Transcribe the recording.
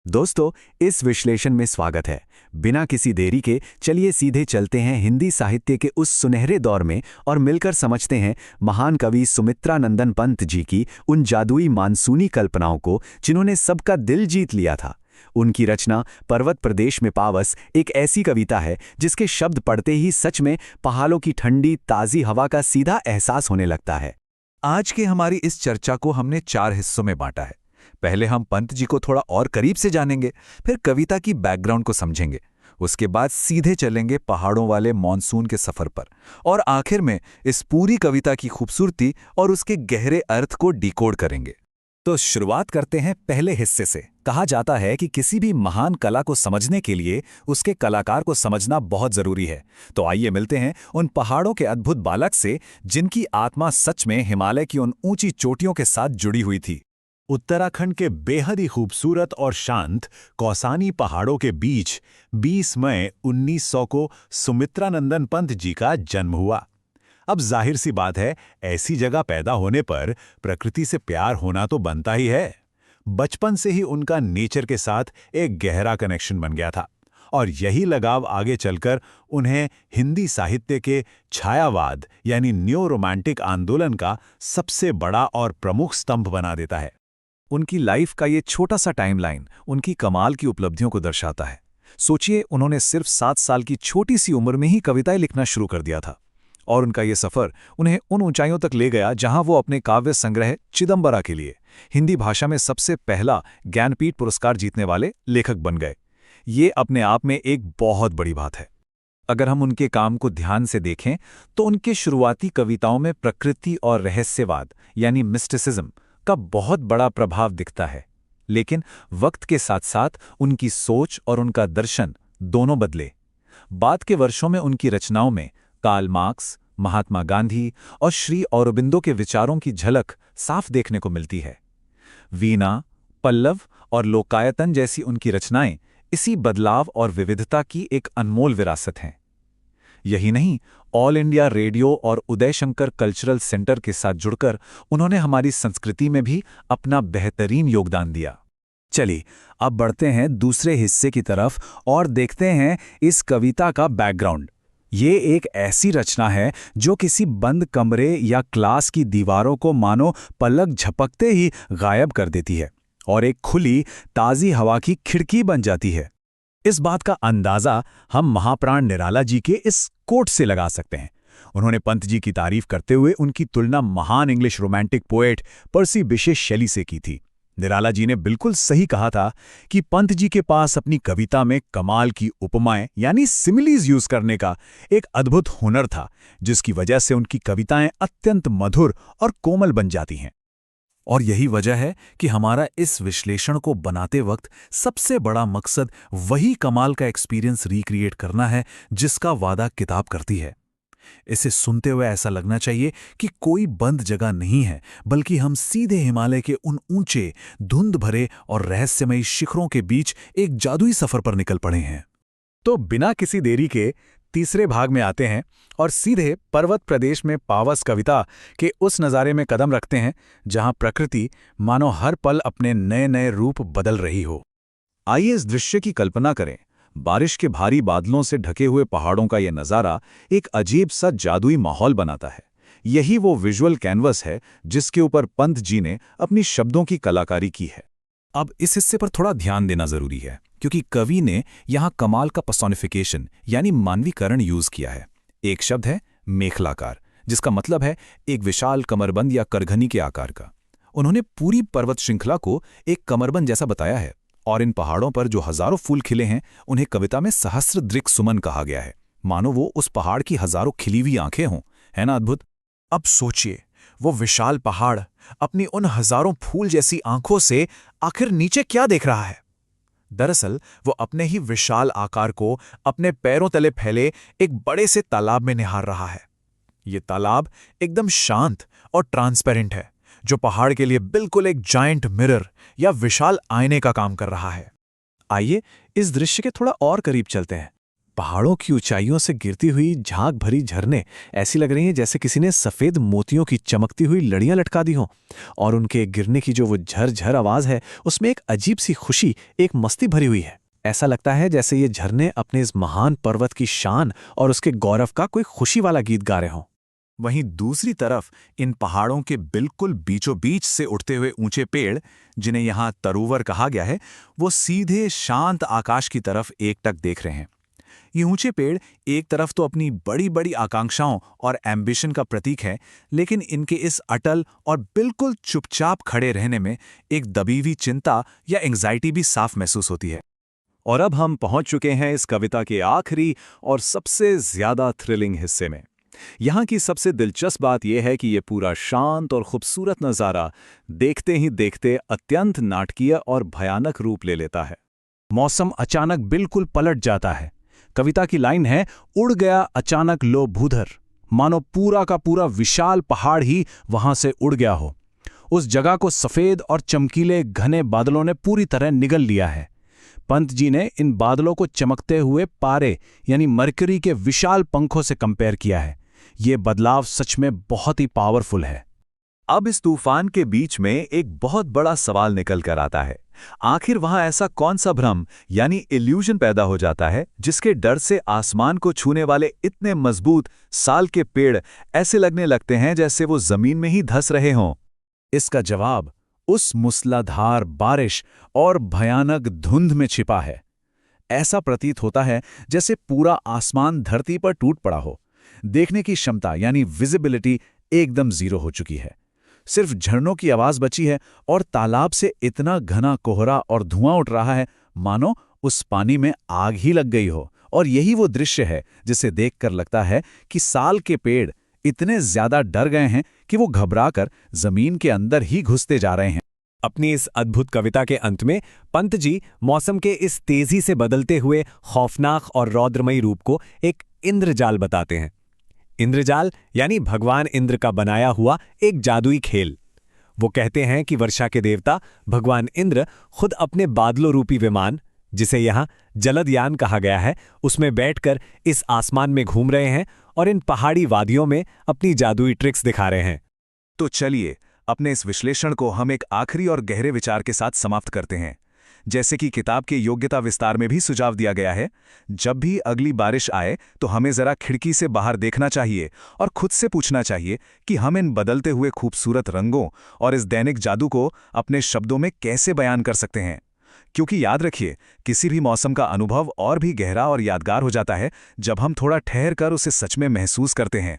दोस्तों, इस विश्लेषण में स्वागत है। बिना किसी देरी के चलिए सीधे चलते हैं हिंदी साहित्य के उस सुनहरे दौर में और मिलकर समझते हैं महान कवि सुमित्रा नंदन पंत जी की उन जादुई मानसूनी कल्पनाओं को जिन्होंने सबका दिल जीत लिया था। उनकी रचना पर्वत प्रदेश में पावस एक ऐसी कविता है जिसके शब्द पढ़ते ही सच में पहाड़ों की ठंडी ताज़ी हवा का सीधा एहसास होने लगता है। आज की हमारी इस चर्चा को हमने 4 हिस्सों में बांटा है। पहले हम पंत जी को थोड़ा और करीब से जानेंगे, फिर कविता की बैकग्राउंड को समझेंगे, उसके बाद सीधे चलेंगे पहाड़ों वाले मॉनसून के सफर पर, और आखिर में इस पूरी कविता की खूबसूरती और उसके गहरे अर्थ को डिकोड करेंगे। तो शुरुआत करते हैं पहले हिस्से से। कहा जाता है कि किसी भी महान कला को समझने के लिए उसके कलाकार को समझना बहुत जरूरी है। तो आइए मिलते हैं उन पहाड़ों के अद्भुत बालक से जिनकी आत्मा सच में हिमालय की उन ऊंची चोटियों के साथ जुड़ी हुई थी। उत्तराखंड के बेहद ही खूबसूरत और शांत कौसानी पहाड़ों के बीच 20 मई 1900 को सुमित्रा नंदन पंत जी का जन्म हुआ। अब जाहिर सी बात है, ऐसी जगह पैदा होने पर प्रकृति से प्यार होना तो बनता ही है। बचपन से ही उनका नेचर के साथ एक गहरा कनेक्शन बन गया था और यही लगाव आगे चलकर उन्हें हिंदी साहित्य के छायावाद यानी न्यो रोमांटिक आंदोलन का सबसे बड़ा और प्रमुख स्तंभ बना देता है। उनकी लाइफ का ये छोटा सा टाइमलाइन उनकी कमाल की उपलब्धियों को दर्शाता है। सोचिए, उन्होंने सिर्फ 7 साल की छोटी सी उम्र में ही कविताएं लिखना शुरू कर दिया था और उनका ये सफर उन्हें उन ऊंचाइयों तक ले गया जहां वो अपने काव्य संग्रह चिदंबरा के लिए हिंदी भाषा में सबसे पहला ज्ञानपीठ पुरस्कार जीतने वाले लेखक बन गए। ये अपने आप में एक बहुत बड़ी बात है। अगर हम उनके काम को ध्यान से देखें तो उनके शुरुआती कविताओं में प्रकृति और रहस्यवाद यानी मिस्टिसिज्म का बहुत बड़ा प्रभाव दिखता है, लेकिन वक्त के साथ साथ उनकी सोच और उनका दर्शन दोनों बदले। बाद के वर्षों में उनकी रचनाओं में कार्ल मार्क्स, महात्मा गांधी और श्री औरोबिंदो के विचारों की झलक साफ देखने को मिलती है। वीणा, पल्लव और लोकायतन जैसी उनकी रचनाएं इसी बदलाव और विविधता की एक अनमोल विरासत हैं। यही नहीं, ऑल इंडिया रेडियो और उदय शंकर कल्चरल सेंटर के साथ जुड़कर उन्होंने हमारी संस्कृति में भी अपना बेहतरीन योगदान दिया। चलिए अब बढ़ते हैं दूसरे हिस्से की तरफ और देखते हैं इस कविता का बैकग्राउंड। ये एक ऐसी रचना है जो किसी बंद कमरे या क्लास की दीवारों को मानो पलक झपकते ही गायब कर देती है और एक खुली ताज़ी हवा की खिड़की बन जाती है। इस बात का अंदाजा हम महाप्राण निराला जी के इस कोट से लगा सकते हैं। उन्होंने पंत जी की तारीफ करते हुए उनकी तुलना महान English romantic poet Percy Bysshe Shelley से की थी। निराला जी ने बिल्कुल सही कहा था कि पंत जी के पास अपनी कविता में कमाल की उपमाएं यानी सिमिलीज यूज करने का एक अद्भुत हुनर था, जिसकी वजह से उनकी कविताएं अत्यंत मधुर और कोमल बन जाती हैं। और यही वजह है कि हमारा इस विश्लेषण को बनाते वक्त सबसे बड़ा मकसद वही कमाल का एक्सपीरियंस रिक्रिएट करना है जिसका वादा किताब करती है। इसे सुनते हुए ऐसा लगना चाहिए कि कोई बंद जगह नहीं है, बल्कि हम सीधे हिमालय के उन ऊंचे, धुंध भरे और रहस्यमयी शिखरों के बीच एक जादुई सफर पर निकल पड़े हैं। तो बिना किसी देरी के तीसरे भाग में आते हैं और सीधे पर्वत प्रदेश में पावस कविता के उस नज़ारे में कदम रखते हैं जहां प्रकृति मानो हर पल अपने नए नए रूप बदल रही हो। आइए इस दृश्य की कल्पना करें। बारिश के भारी बादलों से ढके हुए पहाड़ों का यह नज़ारा एक अजीब सा जादुई माहौल बनाता है। यही वो विजुअल कैनवस है जिसके ऊपर पंत जी ने अपनी शब्दों की कलाकारी की है। अब इस हिस्से पर थोड़ा ध्यान देना जरूरी है, क्योंकि कवि ने यहाँ कमाल का पर्सोनिफिकेशन यानी मानवीकरण यूज किया है। एक शब्द है मेखलाकार, जिसका मतलब है एक विशाल कमरबंद या करघनी के आकार का। उन्होंने पूरी पर्वत श्रृंखला को एक कमरबंद जैसा बताया है और इन पहाड़ों पर जो हजारों फूल खिले हैं उन्हें कविता में सहस्रदृक् सुमन कहा गया है, मानो वो उस पहाड़ की हजारों खिली हुई आंखें हों। है ना अद्भुत? अब सोचिए, वो विशाल पहाड़ अपनी उन हजारों फूल जैसी आंखों से आखिर नीचे क्या देख रहा है? दरअसल वो अपने ही विशाल आकार को अपने पैरों तले फैले एक बड़े से तालाब में निहार रहा है। ये तालाब एकदम शांत और ट्रांसपेरेंट है, जो पहाड़ के लिए बिल्कुल एक जायंट मिरर या विशाल आईने का काम कर रहा है। आइए इस दृश्य के थोड़ा और करीब चलते हैं। पहाड़ों की ऊंचाइयों से गिरती हुई झाग भरी झरने ऐसी लग रही हैं जैसे किसी ने सफ़ेद मोतियों की चमकती हुई लड़ियां लटका दी हों। और उनके गिरने की जो वो झर-झर आवाज़ है, उसमें एक अजीब सी खुशी, एक मस्ती भरी हुई है। ऐसा लगता है जैसे ये झरने अपने इस महान पर्वत की शान और उसके गौरव का कोई खुशी वाला गीत गा रहे हों। वहीं दूसरी तरफ इन पहाड़ों के बिल्कुल बीचों बीच से उठते हुए ऊंचे पेड़, जिन्हें यहाँ तरूवर कहा गया है, वो सीधे शांत आकाश की तरफ एकटक देख रहे हैं। ये ऊंचे पेड़ एक तरफ तो अपनी बड़ी बड़ी आकांक्षाओं और एम्बिशन का प्रतीक है, लेकिन इनके इस अटल और बिल्कुल चुपचाप खड़े रहने में एक दबी हुई चिंता या एंग्जाइटी भी साफ महसूस होती है। और अब हम पहुंच चुके हैं इस कविता के आखिरी और सबसे ज्यादा थ्रिलिंग हिस्से में। यहाँ की सबसे दिलचस्प बात यह है कि ये पूरा शांत और खूबसूरत नज़ारा देखते ही देखते अत्यंत नाटकीय और भयानक रूप ले लेता है। मौसम अचानक बिल्कुल पलट जाता है। कविता की लाइन है, उड़ गया अचानक लो भूधर, मानो पूरा का पूरा विशाल पहाड़ ही वहां से उड़ गया हो। उस जगह को सफेद और चमकीले घने बादलों ने पूरी तरह निगल लिया है। पंत जी ने इन बादलों को चमकते हुए पारे यानी मरकरी के विशाल पंखों से कंपेयर किया है। ये बदलाव सच में बहुत ही पावरफुल है। अब इस तूफान के बीच में एक बहुत बड़ा सवाल निकल कर आता है। आखिर वहां ऐसा कौन सा भ्रम यानी इल्यूजन पैदा हो जाता है जिसके डर से आसमान को छूने वाले इतने मजबूत साल के पेड़ ऐसे लगने लगते हैं जैसे वो जमीन में ही धंस रहे हों? इसका जवाब उस मूसलाधार बारिश और भयानक धुंध में छिपा है। ऐसा प्रतीत होता है जैसे पूरा आसमान धरती पर टूट पड़ा हो। देखने की क्षमता यानी विजिबिलिटी एकदम जीरो हो चुकी है। सिर्फ झरनों की आवाज बची है और तालाब से इतना घना कोहरा और धुआं उठ रहा है मानो उस पानी में आग ही लग गई हो। और यही वो दृश्य है जिसे देखकर लगता है कि साल के पेड़ इतने ज्यादा डर गए हैं कि वो घबराकर जमीन के अंदर ही घुसते जा रहे हैं। अपनी इस अद्भुत कविता के अंत में पंत जी मौसम के इस तेजी से बदलते हुए खौफनाक और रौद्रमयी रूप को एक इंद्रजाल बताते हैं। इंद्रजाल यानी भगवान इंद्र का बनाया हुआ एक जादुई खेल। वो कहते हैं कि वर्षा के देवता भगवान इंद्र खुद अपने बादलों रूपी विमान, जिसे यहाँ जलदयान कहा गया है, उसमें बैठकर इस आसमान में घूम रहे हैं और इन पहाड़ी वादियों में अपनी जादुई ट्रिक्स दिखा रहे हैं। तो चलिए अपने इस विश्लेषण को हम एक आखिरी और गहरे विचार के साथ समाप्त करते हैं। जैसे कि किताब के योग्यता विस्तार में भी सुझाव दिया गया है, जब भी अगली बारिश आए तो हमें जरा खिड़की से बाहर देखना चाहिए और खुद से पूछना चाहिए कि हम इन बदलते हुए खूबसूरत रंगों और इस दैनिक जादू को अपने शब्दों में कैसे बयान कर सकते हैं। क्योंकि याद रखिए, किसी भी मौसम का अनुभव और भी गहरा और यादगार हो जाता है जब हम थोड़ा ठहर कर उसे सच में महसूस करते हैं।